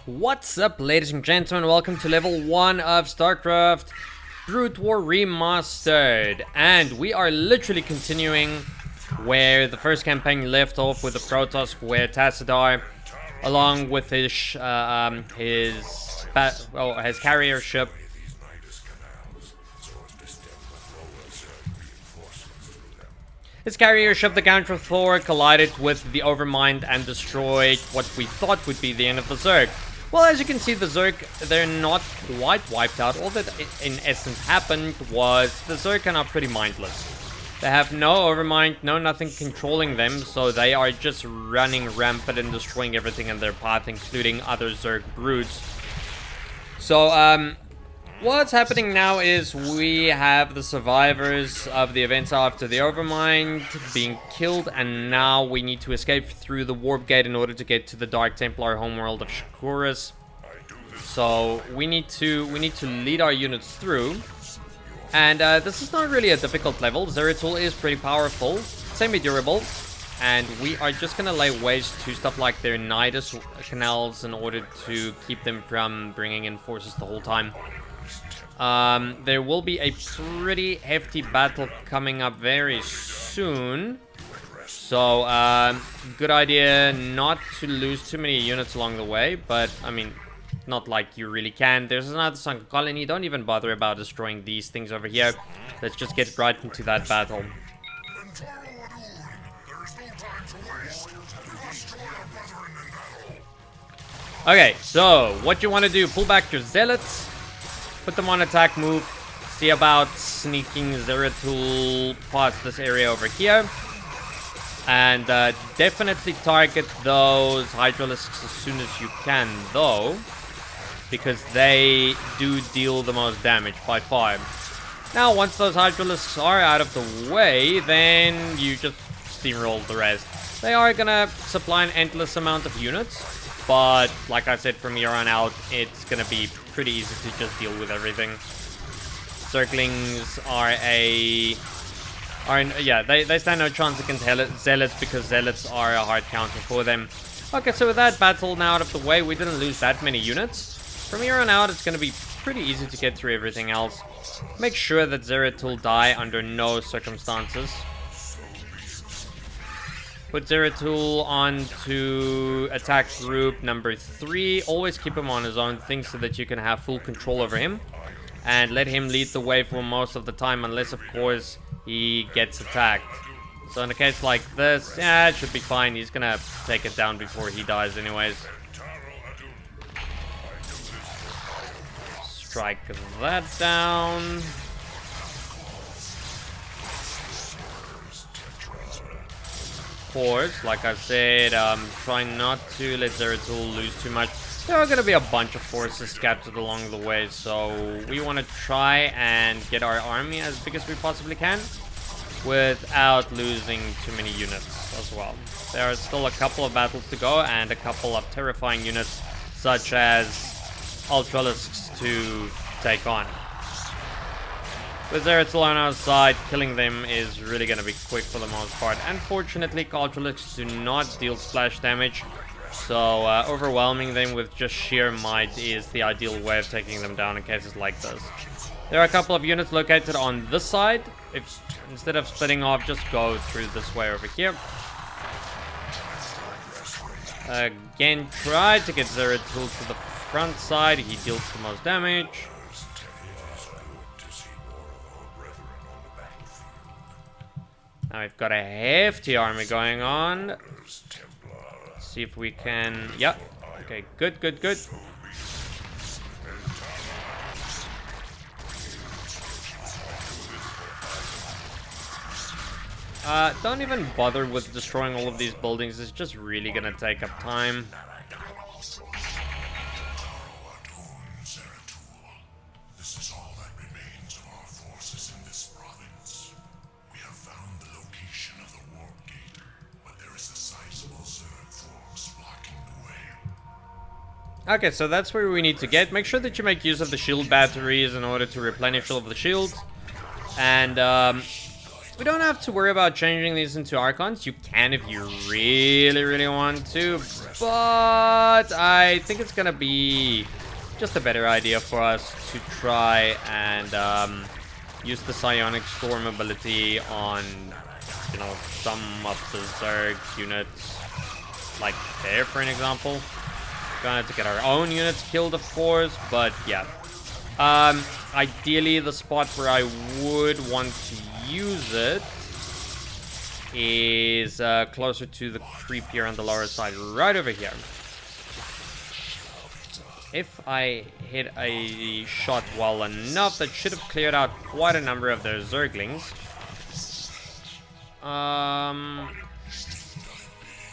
What's up, ladies and gentlemen? Welcome to level 1 of Starcraft Brood War Remastered. And we are literally continuing where the first campaign left off with the Protoss, where Tassadar, along with his carrier ship, the Gantrithor, collided with the Overmind and destroyed what we thought would be the end of the Zerg. Well, as you can see, the Zerg, they're not quite wiped out. All that in essence happened was the Zerg are now pretty mindless. They have no Overmind, no nothing controlling them, so they are just running rampant and destroying everything in their path, including other Zerg broods. So, what's happening now is we have the survivors of the events after the Overmind being killed, and now we need to escape through the warp gate in order to get to the Dark Templar homeworld of Shakuras. So we need to lead our units through, and this is not really a difficult level. Zeratul is pretty powerful, semi-durable, and we are just gonna lay waste to stuff like their Nidus canals in order to keep them from bringing in forces the whole time. There will be a pretty hefty battle coming up very soon. So, good idea not to lose too many units along the way. But, I mean, not like you really can. There's another sunken colony. Don't even bother about destroying these things over here. Let's just get right into that battle. Okay, so, what you want to do, pull back your zealots. Put them on attack move. See about sneaking Zeratul past this area over here. And definitely target those Hydralisks as soon as you can, though. Because they do deal the most damage by far. Now, once those Hydralisks are out of the way, then you just steamroll the rest. They are gonna supply an endless amount of units. But, like I said, from here on out, it's gonna be pretty easy to just deal with everything. Zerglings they stand no chance against Zealots because Zealots are a hard counter for them. Okay, so with that battle now out of the way, we didn't lose that many units. From here on out, it's gonna be pretty easy to get through everything else. Make sure that Zeratul die under no circumstances. Put Zeratul onto attack group number 3. Always keep him on his own thing so that you can have full control over him. And let him lead the way for most of the time, unless, of course, he gets attacked. So in a case like this, yeah, it should be fine. He's gonna take it down before he dies anyways. Strike that down. Course, like I said, try not to let Zeratul lose too much. There are going to be a bunch of forces scattered along the way, so we want to try and get our army as big as we possibly can without losing too many units as well. There are still a couple of battles to go and a couple of terrifying units such as Ultralisks to take on. With Zeratul on our side, killing them is really going to be quick for the most part. Unfortunately, Ultralisks do not deal splash damage, so overwhelming them with just sheer might is the ideal way of taking them down in cases like this. There are a couple of units located on this side. If instead of splitting off, just go through this way over here. Again, try to get Zeratul to the front side. He deals the most damage. Now we've got a hefty army going on. Let's see if we can... Yep. Okay, good. Don't even bother with destroying all of these buildings. It's just really gonna take up time. Okay, so that's where we need to get. Make sure that you make use of the shield batteries in order to replenish all of the shields. And We don't have to worry about changing these into Archons. You can if you really, really want to. But I think it's going to be just a better idea for us to try and use the Psionic Storm ability on, you know, some of the Zerg units. Like there, for an example. Gonna have to get our own units killed, of course. But yeah. Ideally, the spot where I would want to use it is closer to the creep here on the lower side, right over here. If I hit a shot well enough, that should have cleared out quite a number of their Zerglings.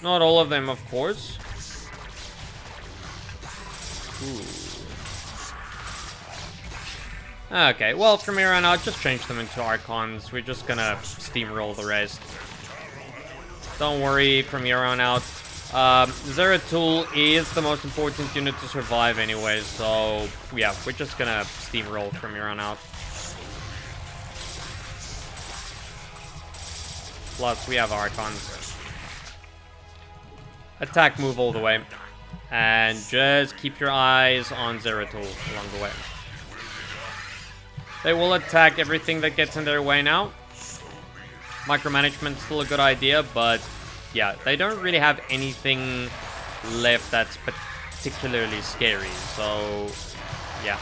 Not all of them, of course. Ooh. Okay, well, from here on out, just change them into Archons. We're just gonna steamroll the rest. Don't worry, from here on out. Zeratul is the most important unit to survive anyway, so yeah, we're just gonna steamroll from here on out. Plus, we have Archons. Attack move all the way. And just keep your eyes on Zeratul along the way. They will attack everything that gets in their way now. Micromanagement's still a good idea, but yeah, they don't really have anything left that's particularly scary, so yeah.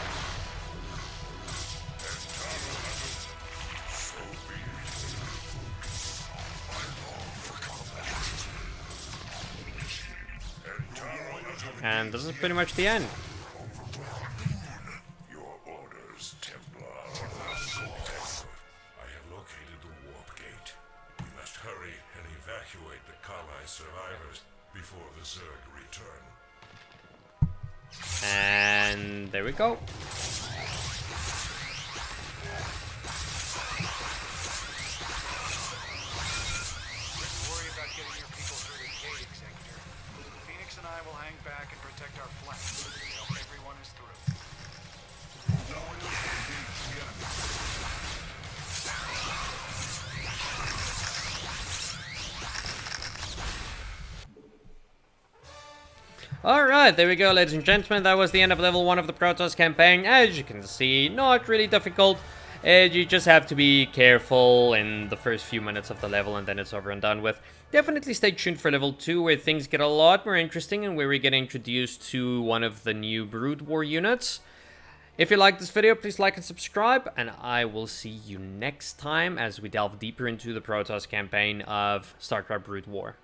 And this is pretty much the end. Your orders, Templar. I have located the warp gate. We must hurry and evacuate the Khalai survivors before the Zerg return. And there we go. Worry about getting your people through the gate, Executor. Phoenix and I will hang back and protect our flanks until everyone is through. Alright, there we go, ladies and gentlemen. That was the end of level 1 of the Protoss campaign. As you can see, not really difficult. You just have to be careful in the first few minutes of the level, and then it's over and done with. Definitely stay tuned for level 2, where things get a lot more interesting and where we get introduced to one of the new Brood War units. If you like this video, please like and subscribe, and I will see you next time as we delve deeper into the Protoss campaign of Starcraft Brood War.